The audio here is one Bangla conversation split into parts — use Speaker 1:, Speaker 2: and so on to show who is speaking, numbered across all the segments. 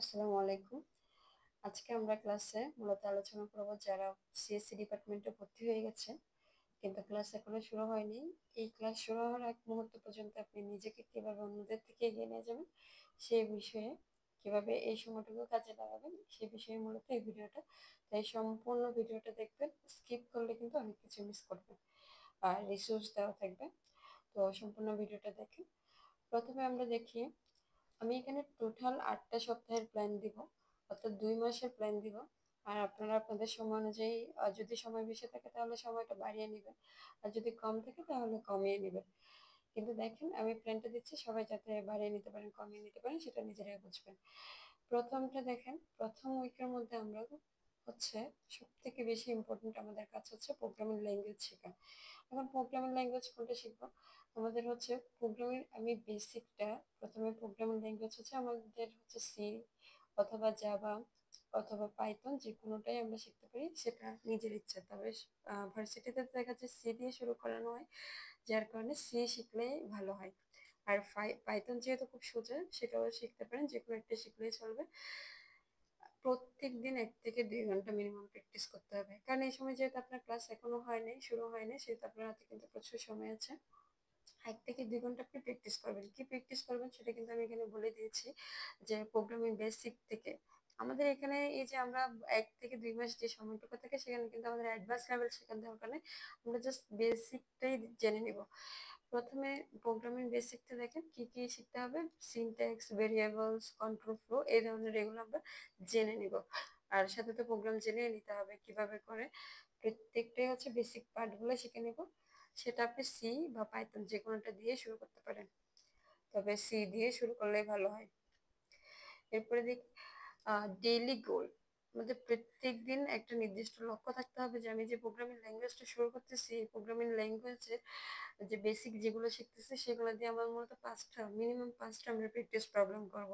Speaker 1: আসসালামু আলাইকুম। আজকে আমরা ক্লাসে মূলত আলোচনা করব যারা সিএসসি ডিপার্টমেন্টে ভর্তি হয়ে গেছে কিন্তু ক্লাস এখনো শুরু হয়নি। এই ক্লাস শুরু হওয়ার এক মুহূর্ত পর্যন্ত আপনি নিজেকে কিভাবে অন্যদের থেকে এগিয়ে নিয়ে যাবেন সেই বিষয়ে, কিভাবে এই সময়টুকু কাজে লাগাবেন সেই বিষয়ে মূলত এই ভিডিওটা। তাই সম্পূর্ণ ভিডিওটা দেখবেন, স্কিপ করলে কিন্তু অনেক কিছু মিস করবেন। আর রিসোর্স দেওয়া থাকবে, তো সম্পূর্ণ ভিডিওটা দেখেন। প্রথমে আমরা দেখি, আমি এখানে টোটাল 8টা সপ্তাহের প্ল্যান দিব, অর্থাৎ 2 মাসের প্ল্যান দিব। আর আপনারা আপনাদের সময় অনুযায়ী যদি সময় বেশি থাকে তাহলে সময়টা বাড়িয়ে নেবেন, আর যদি কম থাকে তাহলে কমিয়ে নেবেন। কিন্তু দেখেন আমি প্ল্যানটা দিচ্ছি, সবাই যাতে বাড়িয়ে নিতে পারেন কমিয়ে নিতে পারেন সেটা নিজেরাই বুঝবেন। প্রথমটা দেখেন, প্রথম উইকের মধ্যে আমরা হচ্ছে সব থেকে বেশি ইম্পর্টেন্ট আমাদের কাজ হচ্ছে প্রোগ্রামিং ল্যাঙ্গুয়েজ শেখা। এখন প্রোগ্রামিং ল্যাঙ্গুয়েজ কোনটা শিখবো? আমাদের হচ্ছে প্রোগ্রামিং, আমি বেসিকটা প্রথমে প্রোগ্রামিং ল্যাঙ্গুয়েজ হচ্ছে আমাদের হচ্ছে সি অথবা জাভা অথবা পাইথন, যে কোনোটাই আমরা শিখতে পারি, সেটা নিজের ইচ্ছা। তবে ভার্সিটিতে দেখা যাচ্ছে সি দিয়ে শুরু করানো হয়, যার কারণে সি শিখলেই ভালো হয়। আর পাইথন যেহেতু খুব সোজা, সেটাও শিখতে পারেন, যে কোনো একটা শিখলেই চলবে। প্রত্যেক দিন 1 থেকে 2 ঘন্টা মিনিমাম প্র্যাকটিস করতে হবে, কারণ এই সময় যেহেতু আপনার ক্লাস এখনো হয়নি, শুরু হয়নি, সেহেতু আপনার হাতে কিন্তু প্রচুর সময় আছে। 1 থেকে 2 ঘন্টা আপনি প্র্যাকটিস করবেন। কি প্র্যাকটিস করবেন সেটা কিন্তু আমি এখানে বলে দিয়েছি, যে প্রোগ্রামিং বেসিক থেকে আমাদের এখানে এই যে আমরা 1 থেকে 2 মাস যে সময়টুকু থাকে সেখানে কিন্তু আমাদের অ্যাডভান্স লেভেল শেখার দরকার নেই, আমরা জাস্ট বেসিকটাই জেনে নিব। প্রথমে প্রোগ্রামিং বেসিকটা দেখেন কি কি শিখতে হবে, সিনট্যাক্স, ভেরিয়েবলস, কন্ট্রোল ফ্লো, এই ধরনের এগুলো আমরা জেনে নিব। আর সাথে তো প্রোগ্রাম জেনে নিতে হবে কিভাবে করে, প্রত্যেকটাই হচ্ছে বেসিক পার্টগুলো শিখে নিব। সেটা আপনি সি বা পাইথন যে কোনোটা দিয়ে শুরু করতে পারেন, তবে সি দিয়ে শুরু করলেই ভালো হয়। এরপরে দেখি ডেইলি গোল। আমাদের প্রত্যেক দিন একটা নির্দিষ্ট লক্ষ্য থাকতে হবে, যে আমি যে প্রোগ্রামিং ল্যাঙ্গুয়েজটা শুরু করতেছি, এই প্রোগ্রামিং ল্যাঙ্গুয়েজের যে বেসিক যেগুলো শিখতেছি সেগুলো দিয়ে আমার মূলত 5টা, মিনিমাম 5টা আমরা প্র্যাকটিস প্রবলেম করব।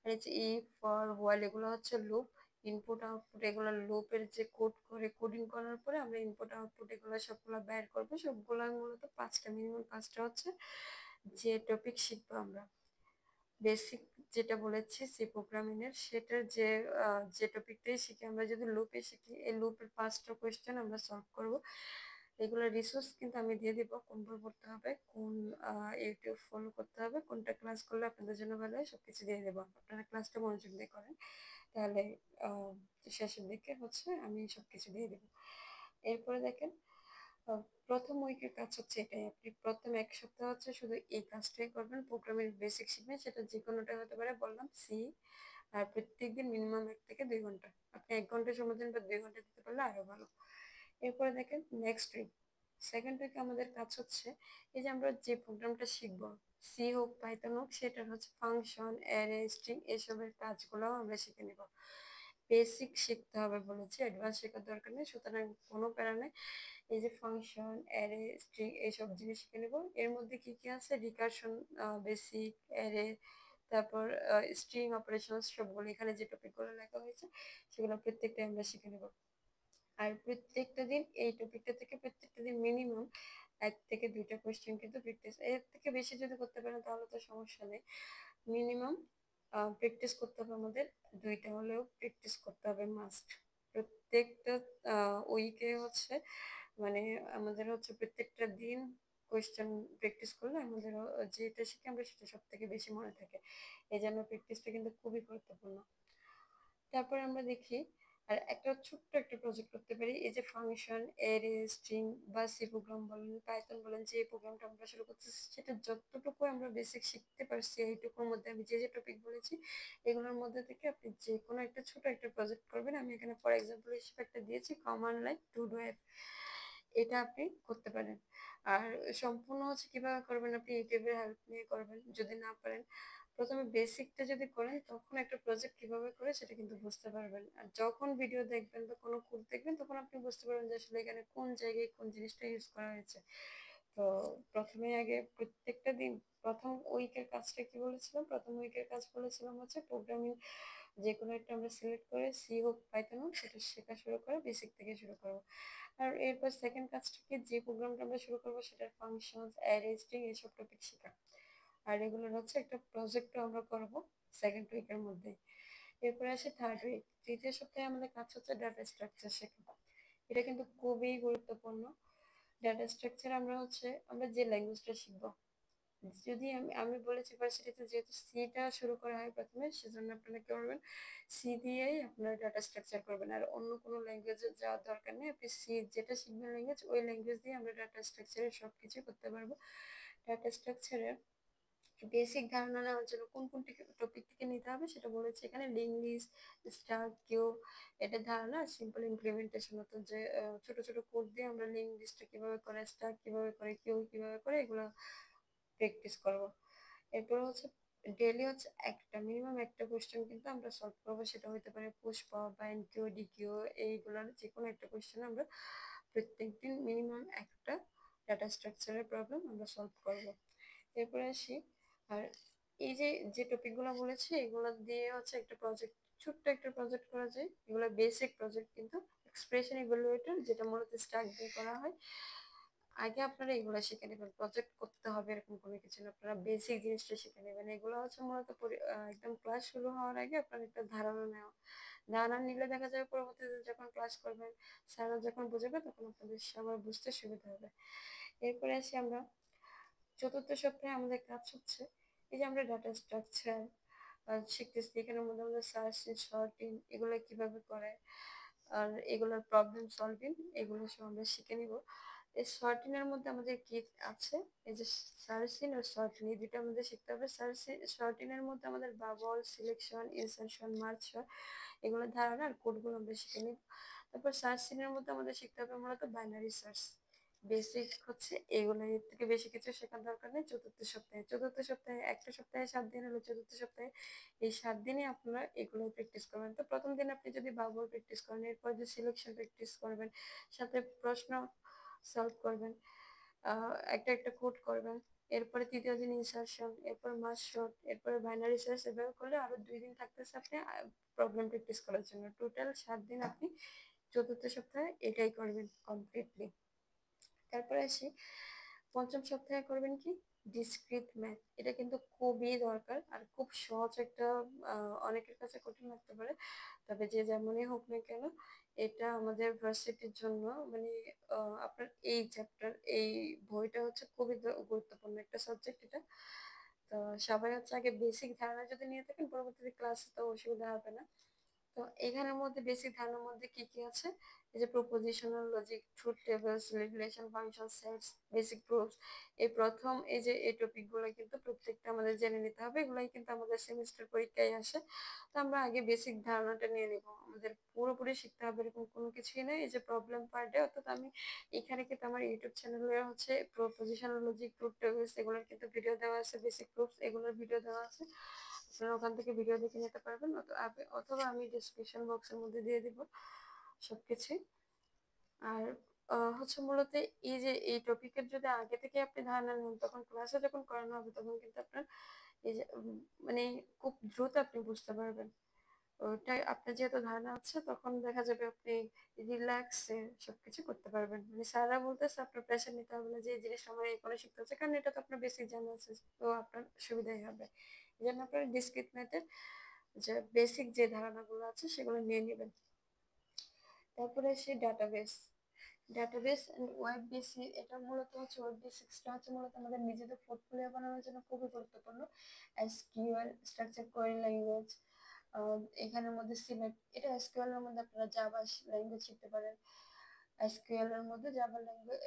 Speaker 1: আর এই যে ফর হোয়াইল, এগুলো হচ্ছে লুপ, ইনপুট আউটপুট, এগুলো লুপের যে কোড করে কোডিং করার পরে আমরা ইনপুট আউটপুট এগুলো সবগুলো বের করবো। সবগুলো মূলত 5টা, মিনিমাম 5টা হচ্ছে যে টপিক শিখবো আমরা। বেসিক যেটা বলেছি সি প্রোগ্রামিং এর, সেটার যে টপিকটাই শিখি, আমরা যদি লুপে শিখি, এই লুপের 5টা কোয়েশ্চেন আমরা সলভ করব। এগুলো রিসোর্স কিন্তু আমি দিয়ে দিব, কোন বই পড়তে হবে, কোন ইউটিউব ফলো করতে হবে, কোনটা ক্লাস করলে আপনাদের জন্য ভালো হয়, সবকিছু দিয়ে দেবো। আপনারা ক্লাসটা মনোযোগ দিয়ে করেন, তাহলে আহ, শেষের দিকে হচ্ছে আমি সবকিছু দিয়ে দেবো। এরপরে দেখেন, প্রথম উইকের কাজ হচ্ছে এটাই, আপনি প্রথম 1 সপ্তাহ হচ্ছে শুধু এই কাজটাই করবেন, প্রোগ্রামের বেসিক শিখবেন, সেটা যে কোনোটা হতে পারে, বললাম সি। আর প্রত্যেকদিন মিনিমাম 1 থেকে 2 ঘন্টা, আপনি 1 ঘন্টা সময় দিন বা 2 ঘন্টা দিতে পারলে আরো ভালো। এরপরে দেখেন নেক্সট উইক, সেকেন্ড উইকে আমাদের কাজ হচ্ছে এই যে আমরা যে প্রোগ্রামটা শিখবো, সি হোক পাইথন হোক, সেটার হচ্ছে ফাংশন, অ্যারে, স্ট্রিং, এসবের কাজগুলোও আমরা শিখে নিব। বেসিক শিখতে হবে বলেছি, অ্যাডভান্স শেখার দরকার নেই, সুতরাং কোনো প্যারা নেই। এই যে ফাংশন, অ্যারে, স্ট্রিং, এইসব জিনিস শিখে নেব। এর মধ্যে কি কি আছে, রিকারশন, বেসিক, অ্যারে, তারপর স্ট্রিং অপারেশন, সবগুলো এখানে যে টপিকগুলো লেখা হয়েছে সেগুলো প্রত্যেকটা আমরা শিখে নেব। আর প্রত্যেকটা দিন এই টপিকটা থেকে প্রত্যেকটা দিন মিনিমাম 1 থেকে 2টা কোয়েশ্চেন কিন্তু প্র্যাকটিস, এর থেকে বেশি যদি করতে পারেন তাহলে তো সমস্যা নেই। মিনিমাম প্র্যাকটিস করতে হবে আমাদের, 2টা হলেও প্র্যাকটিস করতে হবে মাস্ট। প্রত্যেকটা উইকে হচ্ছে, মানে আমাদের হচ্ছে প্রত্যেকটা দিন কোয়েশ্চেন প্র্যাকটিস করলে আমাদের যেটা শিখে আমরা সেটা সব থেকে বেশি মনে থাকে। এই জন্য প্র্যাকটিসটা কিন্তু খুবই গুরুত্বপূর্ণ। তারপর আমরা দেখি, আর একটা ছোট্ট একটা প্রজেক্ট করতে পারি, এই যে ফাংশন, অ্যারে, স্ট্রিং বা সি প্রোগ্রাম বলেন, পাইথন বলেন, যে প্রোগ্রামটা আমরা শুরু করতেছি সেটা যতটুকু আমরা বেসিক শিখতে পারছি এইটুকুর মধ্যে, আমি যে যে টপিক বলেছি এগুলোর মধ্যে থেকে আপনি যে কোনো একটা ছোট একটা প্রজেক্ট করবেন। আমি এখানে ফর এক্সাম্পল হিসেবে একটা দিয়েছি, command line to do app, এটা আপনি করতে পারেন। আর সম্পূর্ণ হচ্ছে কিভাবে করবেন, আপনি ইউটিউবের হেল্প নিয়ে করবেন, যদি না পারেন প্রথমে বেসিকটা যদি করেন তখন একটা প্রজেক্ট কিভাবে করে সেটা কিন্তু বুঝতে পারবেন। আর যখন ভিডিও দেখবেন বা কোনো কোড দেখবেন তখন আপনি বুঝতে পারবেন যে আসলে এখানে কোন জায়গায় কোন জিনিসটা ইউজ করা হয়েছে। তো প্রথমে আগে প্রত্যেকটা দিন, প্রথম উইকের কাজটা কি বলেছিলাম, প্রথম উইকের কাজ বলেছিলাম হচ্ছে প্রোগ্রামিং যে কোনো একটা আমরা সিলেক্ট করে, সি হোক পাইথন হোক, সেটা শেখা শুরু করে বেসিক থেকে শুরু করবো। আর এরপর সেকেন্ড কাজটাকে, যে প্রোগ্রামটা আমরা শুরু করবো সেটার ফাংশন, অ্যারে, স্ট্রিং, এইসব টপিক শেখা। আর এগুলোর হচ্ছে একটা প্রজেক্টও আমরা করব সেকেন্ড উইকের মধ্যে। এরপরে আসে থার্ড উইক। তৃতীয় সপ্তাহে আমাদের কাজ হচ্ছে ডাটা স্ট্রাকচার শেখা। এটা কিন্তু খুবই গুরুত্বপূর্ণ। ডাটা স্ট্রাকচার আমরা যে ল্যাঙ্গুয়েজটা শিখবো, যদি আমি বলেছি ভার্সিটিতে যেহেতু সিটা শুরু করা হয় প্রথমে, সেজন্য আপনারা কি করবেন, সি দিয়েই আপনারা ডাটা স্ট্রাকচার করবেন। আর অন্য কোনো ল্যাঙ্গুয়েজে যাওয়ার দরকার নেই। আপনি সি যেটা শিখবেন ল্যাঙ্গুয়েজ, ওই ল্যাঙ্গুয়েজ দিয়ে আমরা ডাটা স্ট্রাকচারে সব কিছু করতে পারবো। ডাটা স্ট্রাকচারে বেসিক ধারণা নেওয়ার জন্য কোন কোন টপিক থেকে নিতে হবে সেটা বলেছি এখানে। লিঙ্ক লিস্ট, স্টার, কিউ, এটা ধারণা। সিম্পল ইমপ্লিমেন্টেশন, হতো যে ছোট ছোট কোড দিয়ে আমরা লিঙ্ক লিস্টটা কিভাবে করে, স্টার কিভাবে করে, কিউ কিভাবে করে, এগুলো প্র্যাকটিস করবো। এরপর হচ্ছে ডেইলি হচ্ছে একটা মিনিমাম একটা কোয়েশ্চেন কিন্তু আমরা সলভ করবো। সেটা হতে পারে পুশ পাওয়ার বা এনকিউ, ডিকিউ, এইগুলোর যে কোনো একটা কোয়েশ্চেন আমরা প্রত্যেকদিন মিনিমাম একটা ডাটা স্ট্রাকচারের প্রবলেম আমরা সলভ করবো। এরপরে আসি, আর এই যে যে টপিকগুলো বলেছি এগুলো দিয়ে হচ্ছে একটা প্রজেক্ট, ছোট্ট একটা প্রজেক্ট করা যায়। এগুলো বেসিক প্রজেক্ট কিন্তু। এক্সপ্রেশন ইভ্যালুয়েটর, যেটা মূলত স্টার্ট দিয়ে করা হয়। আগে আপনারা এগুলো শিখে নেবেন, প্রজেক্ট করতে হবে এরকম কোনো কিছু না, আপনারা বেসিক জিনিসটা শিখে নেবেন। এগুলো হচ্ছে মূলত একদম ক্লাস শুরু হওয়ার আগে আপনার একটা ধারণা নেওয়া। ধারণা নিলে দেখা যাবে পরবর্তীতে যখন ক্লাস করবেন, স্যাররা যখন বুঝাবে তখন আপনাদের সবার বুঝতে সুবিধা হবে। এরপরে আসি আমরা চতুর্থ সপ্তাহে আমাদের কাজ হচ্ছে এই যে আমরা ডাটা স্ট্রাকচার শিখতেছি, এখানের মধ্যে আমাদের সার্চিং, সর্টিং এগুলো কিভাবে করে, আর এগুলোর প্রবলেম সলভিং, এগুলো সব আমরা শিখে নিব। এই সর্টিং এর মধ্যে আমাদের কি আছে, এই যে সার্চিং আর সর্টিং, এই দুটো আমাদের শিখতে হবে। সর্টিং এর মধ্যে আমাদের বাবল, সিলেকশন, ইনসারশন, মার্জ, এগুলোর ধারণা আর কোডগুলো আমরা শিখে নিব। তারপর সার্চিং এর মধ্যে আমাদের শিখতে হবে মূলত বাইনারি সার্চ, বেসিক হচ্ছে এগুলো। এর থেকে বেশি কিছু শেখার দরকার নেই। চতুর্থ সপ্তাহে একটা সপ্তাহে 7 দিন হলো, চতুর্থ সপ্তাহে এই 7 দিনে আপনারা এগুলো প্র্যাকটিস করবেন। তো প্রথম দিন আপনি যদি বাবল প্র্যাকটিস করেন, এরপর যে সিলেকশন প্র্যাকটিস করবেন, সাথে প্রশ্ন সলভ করবেন, একটা একটা কোড করবেন। এরপরে তৃতীয় দিন ইনসারশন, এরপর মাস শর্ট, এরপরে বাইনারি সার্চ। এভাবে করলে আরো 2 দিন থাকতেছে আপনি প্রবলেম প্র্যাকটিস করার জন্য। টোটাল 7 দিন আপনি চতুর্থ সপ্তাহে এটাই করবেন কমপ্লিটলি। তারপরে আসি পঞ্চম সপ্তাহে করবেন কি, ডিসক্রিট ম্যাথ। এটা কিন্তু খুবই দরকার আর খুব সহজ একটা, অনেকের কাছে কঠিন লাগতে পারে, তবে যে যেমনই হোক না কেন এটা আমাদের ভার্সিটির জন্য মানে আপনার এই চ্যাপ্টার, এই বইটা হচ্ছে খুবই গুরুত্বপূর্ণ একটা সাবজেক্ট এটা। তো সবাই হচ্ছে আগে বেসিক ধারণা যদি নিয়ে থাকেন, পরবর্তীতে ক্লাসে তো অসুবিধা হবে না। তো এখানের মধ্যে বেসিক ধারণার মধ্যে কি কি আছে, এই যে propositional logic, truth tables, relation function, sets, basic proofs, এই প্রথম এই যে এই টপিক গুলো কিন্তু প্রত্যেকটা আমাদের জেনে নিতে হবে। এগুলাই কিন্তু আমাদের সেমিস্টার পরীক্ষায় আসে। তো আমরা আগে বেসিক ধারণাটা নিয়ে নিব, আমাদের পুরোপুরি শিখতে হবে এরকম কোনো কিছুই নেই। এই যে প্রবলেম পার্টে, অর্থাৎ আমি এখানে কিন্তু আমার ইউটিউব চ্যানেলে হচ্ছে প্রপোজিশনাল লজিক, ট্রুথ টেবলস এগুলোর কিন্তু ভিডিও দেওয়া আছে, বেসিক প্রুফস এগুলোর ভিডিও দেওয়া আছে। আপনারা ওখান থেকে ভিডিও দেখে নিতে পারবেন, অথবা আমি ডিসক্রিপশন বক্সের মধ্যে দিয়ে দিব সবকিছু। আর হচ্ছে মূলত এই যে এই টপিকের যদি আগে থেকে আপনি ধারণা নেন, তখন ক্লাসে যখন করানো হবে তখন কিন্তু আপনার এই যে মানে খুব দ্রুত আপনি বুঝতে পারবেন। ওটাই আপনার যেহেতু ধারণা আছে, তখন দেখা যাবে আপনি রিল্যাক্সে সবকিছু করতে পারবেন। মানে স্যাররা বলতেছে আপনার প্রেশার নিতে হবে না যে এই জিনিসটা আমার এখানে শিখতে হচ্ছে, কারণ এটা তো আপনার বেসিক জানা আছে, তো আপনার সুবিধাই হবে। এই জন্য আপনার ডিসক্রিট ম্যাথের যে বেসিক যে ধারণাগুলো আছে সেগুলো নিয়ে নেবেন। তারপরে সেই database, database and web basic, এটা মূলত হচ্ছে ওয়েব বেসিক্সটা হচ্ছে মূলত আমাদের নিজেদের পোর্টফোলিও বানানোর জন্য খুবই গুরুত্বপূর্ণ। এসকিউএল, স্ট্রাকচার কোয়েরি ল্যাঙ্গুয়েজ, এখানের মধ্যে সিলেক্ট, এটা এসকিউএল এর মধ্যে আপনারা জাভা ল্যাঙ্গুয়েজ শিখতে পারেন। এসকিউএল এর মধ্যে জাভা ল্যাঙ্গুয়েজ,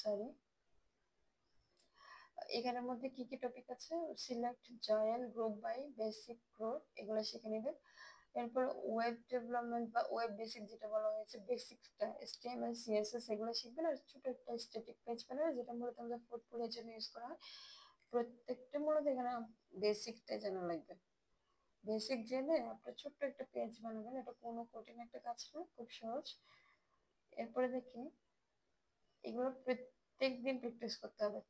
Speaker 1: সরি, এখানের মধ্যে কি কি টপিক আছে, select, join, group by, basic, growth, এগুলো শিখে নেবেন। এরপর ওয়েব ডেভেলপমেন্ট বা ওয়েব বেসিক যেটা বলা হয়েছে, বেসিকটা HTML CSS এগুলো শিখবেন। আর ছোট একটা স্ট্যাটিক পেজ বানাবে, যেটা মূলত আমাদের পোর্টফোলিওর জন্য ইউজ করা হয়। প্রত্যেকটা মূলত এখানে বেসিকটা জানা লাগবে। বেসিক জেনে আপনার ছোট্ট একটা পেজ বানাবেন, এটা কোনো কঠিন একটা কাজ না, খুব সহজ। এরপরে দেখি এগুলো প্রত্যেক দিন প্র্যাকটিস করতে হবে।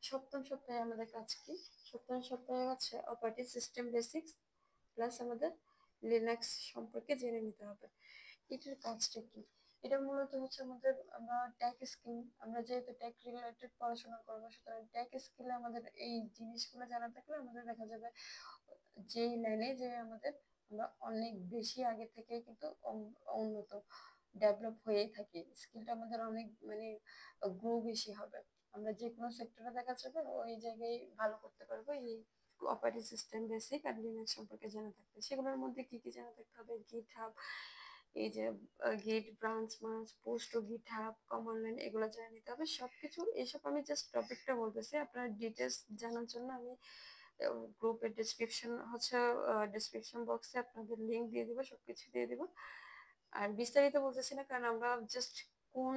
Speaker 1: সপ্তম সপ্তাহে আমাদের কাজ কি, সপ্তম সপ্তাহে হচ্ছে অপারেটিং সিস্টেম বেসিক্স প্লাস আমাদের লিনাক্স সম্পর্কে জেনে নিতে হবে। এটার কাজটা কি, এটা মূলত হচ্ছে আমাদের, আমরা ট্যাগ স্কিল, আমরা যেহেতু ট্যাগ রিলেটেড পড়াশোনা করবো, সুতরাং ট্যাগ স্কিলে আমাদের এই জিনিসগুলো জানা থাকলে আমাদের দেখা যাবে যেই লাইনে যে আমাদের আমরা অনেক বেশি আগে থেকে কিন্তু উন্নত ডেভেলপ হয়েই থাকি, স্কিলটা আমাদের অনেক মানে গ্রো বেশি হবে। আমরা যে কোনো সেক্টরে দেখা যাবে ওই জায়গায় ভালো করতে পারবো এই অপারেটিং সিস্টেম বেসিক আর লিনাক্স সম্পর্কে জানা থাকবে। সেগুলোর মধ্যে কি কি জানা থাকতে হবে, গিট হাব, এই যে গিট ব্রাঞ্চ মার্জ পোস্ট ও গিট হাব কমান্ড লাইন, এগুলো জেনে নিতে হবে সবকিছু। এসব আমি জাস্ট টপিকটা বলতেছি, আপনার ডিটেলস জানার জন্য আমি গ্রুপের ডিসক্রিপশন হচ্ছে ডিসক্রিপশন বক্সে আপনাদের লিংক দিয়ে দিব, সবকিছু দিয়ে দিব। আর বিস্তারিত বলতেছি না, কারণ আমরা জাস্ট কোন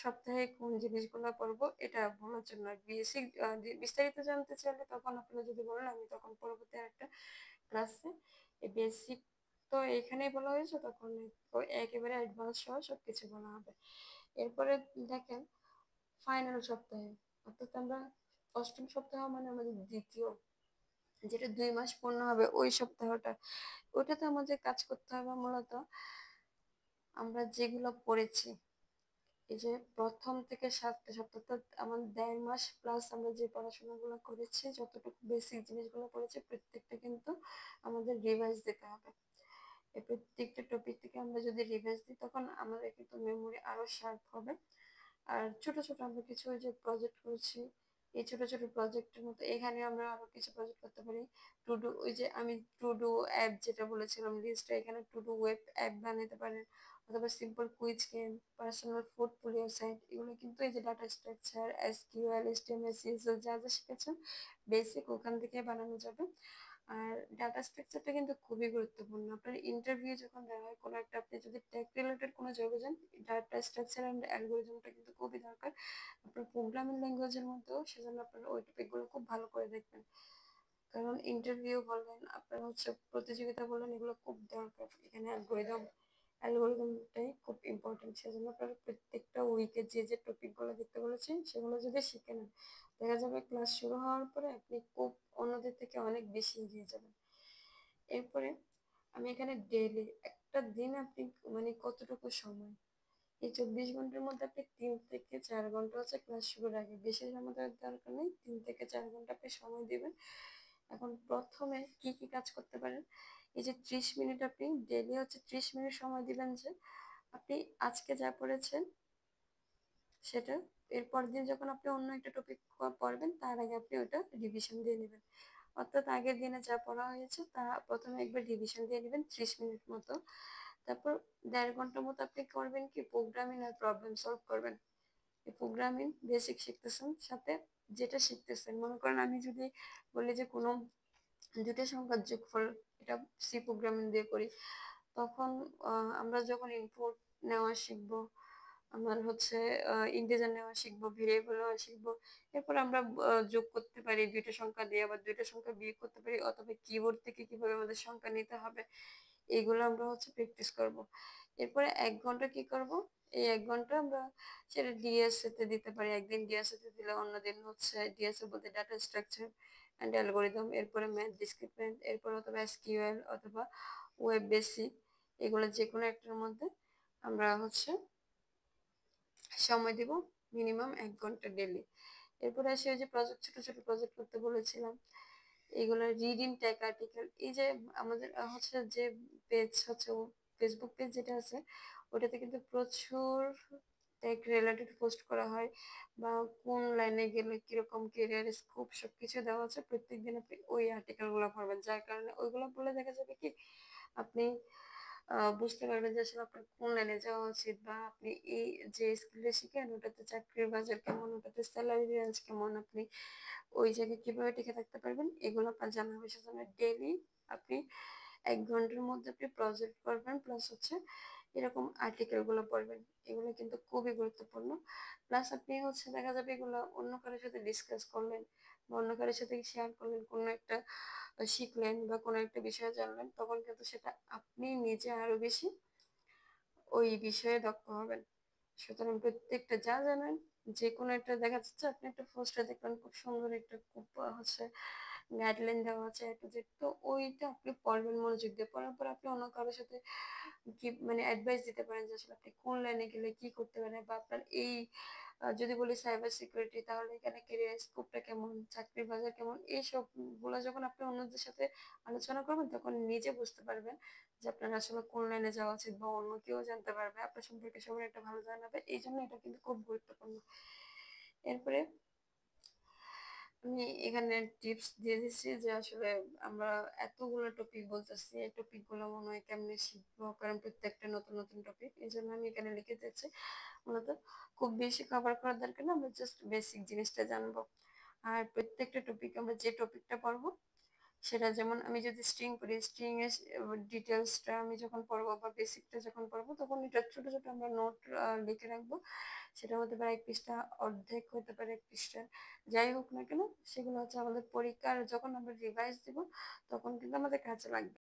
Speaker 1: সপ্তাহে কোন জিনিসগুলো পড়বো এটা বলার জন্য। বেসিক বিস্তারিত জানতে চাইলে তখন আপনারা যদি বলেন, আমি তখন পরবর্তী একটা ক্লাসে এই বেসিক তো এখানেই বলা হয়েছে, তখন একেবারে অ্যাডভান্স সহ সবকিছু বলা হবে। এরপরে দেখেন ফাইনাল সপ্তাহে, অর্থাৎ আমরা অষ্টম সপ্তাহ মানে আমাদের দ্বিতীয়, যেটা 2 মাস পূর্ণ হবে ওই সপ্তাহটা, ওইটাতে আমাদের কাজ করতে হবে মূলত আমরা যেগুলো পড়েছি। এই যে প্রথম থেকে 7টা সপ্তাহ, অর্থাৎ আমাদের 1.5 মাস প্লাস আমরা যে পড়াশোনাগুলো করেছি, যতটুকু বেসিক জিনিসগুলো পড়েছি প্রত্যেকটা কিন্তু আমাদের রিভাইজ দিতে হবে। এই প্রত্যেকটা টপিক থেকে আমরা যদি রিভাইজ দিই তখন আমাদের কিন্তু মেমোরি আরো শার্প হবে। আর ছোট ছোট আমরা কিছু ওই যে প্রজেক্ট করছি, এই ছোট ছোট প্রজেক্টের মতো এখানে আমরা আরো কিছু প্রজেক্ট করতে পারি। টু ডু, ওই যে আমি টু ডু অ্যাপ যেটা বলেছিলাম লিস্টটা, এখানে টু ডু ওয়েব অ্যাপ বানাতে পারেন, অথবা simple quiz game, personal portfolio site, এগুলো কিন্তু এই যে data structure, SQL, HTML, CSS যা যা শিখেছেন বেসিক ওখান থেকে বানানো যাবে। আর ডাটা স্ট্রাকচারটা কিন্তু খুবই গুরুত্বপূর্ণ। আপনার ইন্টারভিউ যখন দেওয়া হয় কোনো একটা, আপনি যদি টেক রিলেটেড কোনো জবে যান, ডাটা স্ট্রাকচার অ্যান্ড অ্যালগোরিদমটা কিন্তু খুবই দরকার আপনার প্রোগ্রামিং ল্যাঙ্গুয়েজের মধ্যেও। সেজন্য আপনার ওই টপিকগুলো খুব ভালো করে দেখবেন, কারণ ইন্টারভিউ বললেন, আপনার হচ্ছে প্রতিযোগিতা বললেন, এগুলো খুব দরকার। এখানে অ্যালগোরিদমটাই খুব ইম্পর্টেন্ট। সেজন্য আপনারা প্রত্যেকটা উইকে যে যে টপিকগুলো দেখতে বলেছেন সেগুলো যদি শিখে নেন, দেখা যাবে ক্লাস শুরু হওয়ার পরে আপনি খুব অন্যদের থেকে অনেক বেশি এগিয়ে যাবেন। এরপরে আমি এখানে ডেইলি একটা দিন আপনি মানে কতটুকু সময়, এই 24 ঘন্টার মধ্যে আপনি 3 থেকে 4 ঘন্টা হচ্ছে ক্লাস শুরুর আগে, বেশি সময় দেওয়ার দরকার নেই, 3 থেকে 4 ঘন্টা আপনি সময় দিবেন। এখন প্রথমে কি কি কাজ করতে পারেন, এই যে 30 মিনিট আপনি ডেইলি হচ্ছে 30 মিনিট সময় দিবেন, যে আপনি আজকে যা পড়েছেন সেটা এরপর দিন যখন আপনি অন্য একটা টপিক পড়বেন তার আগে আপনি ওটা রিভিশন দিয়ে নেবেন। অর্থাৎ আগের দিনে যা পড়া হয়েছে তা প্রথমে একবার রিভিশন দিয়ে নেবেন 30 মিনিট মতো। তারপর 1.5 ঘন্টা মতো আপনি করবেন কি প্রোগ্রামিং আর প্রবলেম সলভ করবেন। এই প্রোগ্রামিং বেসিক শিখতেছেন, সাথে যেটা শিখতেছেন, মনে করেন আমি যদি বলি যে কোনো দুটো সংখ্যার যোগফল, এটা সি প্রোগ্রামিং দিয়ে করি, তখন আমরা যখন ইনপুট নেওয়া শিখবো, আমার হচ্ছে ইন্টিজার নেওয়া শিখবো, ভেরিয়েবল নেওয়া শিখবো, এরপর আমরা যোগ করতে পারি দুইটা সংখ্যা দিয়ে, আবার দুইটা সংখ্যা বিয়োগ করতে পারি, অথবা কিবোর্ড থেকে কিভাবে আমাদের সংখ্যা নিতে হবে, এইগুলো আমরা হচ্ছে প্র্যাকটিস করব। এরপরে 1 ঘন্টা কি করব, এই 1 ঘন্টা আমরা সেটা ডিএসএ তে দিতে পারি। একদিন ডিএসএ তে দিলে অন্যদিন হচ্ছে ডিএসএ বলতে ডাটা স্ট্রাকচার অ্যান্ড অ্যালগোরিদম, এরপরে ম্যাথ ডিসক্রিপমেন্ট, এরপর অথবা এসকিউএল অথবা ওয়েব বেসিক, এগুলো যে কোনো একটার মধ্যে আমরা হচ্ছে সময় দিব মিনিমাম 1 ঘন্টা ডেলি। এরপরে আসে ওই যে প্রজেক্ট, ছোট ছোট প্রজেক্ট করতে বলেছিলাম, এইগুলো রিডিং ট্যাগ আর্টিকেল, এই যে আমাদের হচ্ছে যে পেজ হচ্ছে ফেসবুক পেজ যেটা আছে, ওটাতে কিন্তু প্রচুর ট্যাগ রিলেটেড পোস্ট করা হয়, বা কোন লাইনে গেলে কিরকম কেরিয়ার স্কোপ সবকিছু দেওয়া আছে। প্রত্যেকদিন আপনি ওই আর্টিকেল গুলো পড়বেন, যার কারণে ওইগুলো পড়লে দেখা যাবে কি আপনি বুঝতে পারবেন যে আসলে আপনার কোন লাইনে যাওয়া উচিত, বা আপনি এই যে স্কিলটা শিখেন ওটাতে চাকরির বাজার কেমন, ওটাতে স্যালারি রেঞ্জ কেমন, আপনি ওই জায়গায় কিভাবে টিকে থাকতে পারবেন, এগুলো আপনার জানা হবে। সেজন্য ডেইলি আপনি 1 ঘন্টার মধ্যে আপনি প্রজেক্ট করবেন, প্লাস হচ্ছে এরকম আর্টিকেল গুলো পড়বেন, এগুলো কিন্তু খুবই গুরুত্বপূর্ণ। প্লাস আপনি হচ্ছে দেখা যাবে এগুলো অন্য কারোর সাথে ডিসকাস করলেন, বা অন্য কারোর সাথে শেয়ার করলেন, কোনো একটা শিখলেন বা কোনো একটা বিষয় জানলেন, তখন কিন্তু সেটা আপনি নিজে আরো বেশি ওই বিষয়ে দক্ষ হবেন। সুতরাং প্রত্যেকটা যা জানেন, যে কোনো একটা দেখা যাচ্ছে আপনি একটা পোস্টে দেখলেন খুব সুন্দর একটা, খুব হচ্ছে গাইডলাইন দেওয়া আছে A to Z। তো ওইটা আপনি পড়বেন মনোযোগ দিয়ে। পড়ার পর আপনি অন্য কারো সাথে কি মানে অ্যাডভাইস দিতে পারেন যে আসলে আপনি কোন লাইনে গেলে কি করতে পারেন, বা আপনার এই যদি বলি সাইবার সিকিউরিটি, তাহলে এখানে ক্যারিয়ার স্কোপটা কেমন, চাকরির বাজার কেমন, এইসব গুলা যখন আপনি অন্যদের সাথে আলোচনা করবেন তখন নিজে বুঝতে পারবেন যে আপনার আসলে কোন লাইনে যাওয়া উচিত, বা অন্য কেউ জানতে পারবে আপনার সম্পর্কে, সবার একটা ভালো ধারণা হবে। এই জন্য এটা কিন্তু খুব গুরুত্বপূর্ণ। এরপরে আমি এখানে টিপস দিয়ে দিচ্ছি যে আসলে আমরা এতগুলো টপিক বলতেছি, এই টপিক গুলো মনে হয় কেমনে শিখবো, কারণ প্রত্যেকটা নতুন নতুন টপিক। এই জন্য আমি এখানে লিখে দিচ্ছি মূলত খুব বেশি কভার করার দরকার না, আমরা জাস্ট বেসিক জিনিসটা জানবো। আর প্রত্যেকটা টপিক আমরা যে টপিকটা পড়বো সেটা, যেমন আমি যদি স্ট্রিং পড়ি, স্ট্রিং এর ডিটেলসটা আমি যখন পড়বো বা বেসিকটা যখন পড়বো তখন এটা ছোট ছোট আমরা নোট লিখে রাখবো। সেটা হতে পারে 1 পৃষ্ঠা, অর্ধেক হতে পারে 1 পৃষ্ঠা, যাই হোক না কেন, সেগুলো হচ্ছে আমাদের পরীক্ষার যখন আমরা রিভাইজ দিব তখন কিন্তু আমাদের কাজে লাগবে।